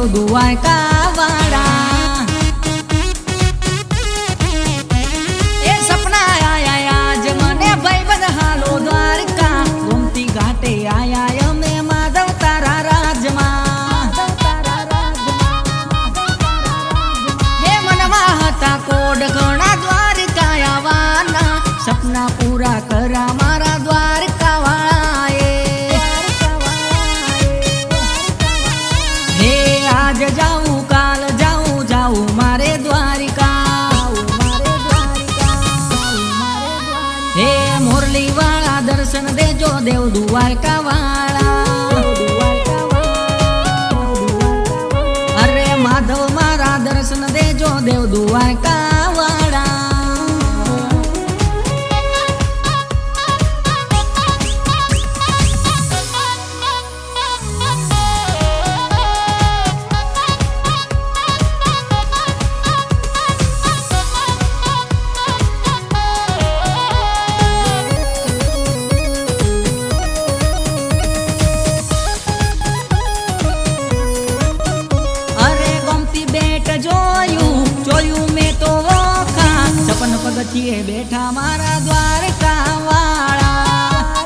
દેવ દ્વારકા વાળા એ સપના આયા આજ મને ભાઈબંધ હાલો દ્વારકા ગોમતી ઘાટે આયા અમે માધવ તારા રાજમાં હે મનમાં હતા કોડ ઘણા દ્વારકા આવવાના સપના પૂરા કરા મારા દ્વારકા વાળાએ હે આજ જાઉં કાલ જાઉં જાઉં મારે દ્વારિકા હે મોરલી વાળા દર્શન દેજો દેવ દ્વારકા વાળા અરે માધવ મારા દર્શન દેજો દેવ દ્વારકા વાળા જોયું મેં તો વખા છપન પગથિયે બેઠા મારા દ્વારકા વાળા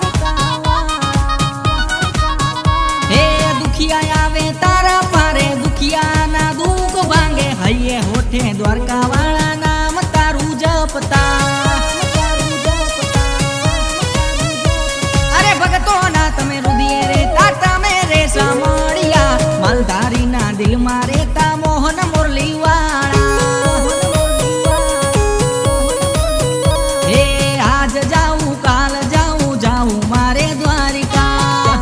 હે દુખિયા આવે તારા પારે દુખિયાના દુઃખ ભાંગે હૈયે હોઠે દ્વારકા વાળા નામ તારું જપતા અરે ભગતોના તમે રુદિયે રેતા તમે રે સામળિયા માલધારીના દિલમાં રેતા મોહન મુરલી વાળા હે આજ જાઉં કાલ જાઉં જાઉં મારે દ્વારિકા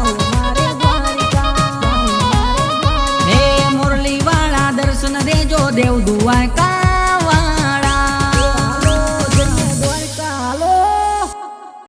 હે મુરલી વાળા દર્શન દેજો દેવ દ્વારકા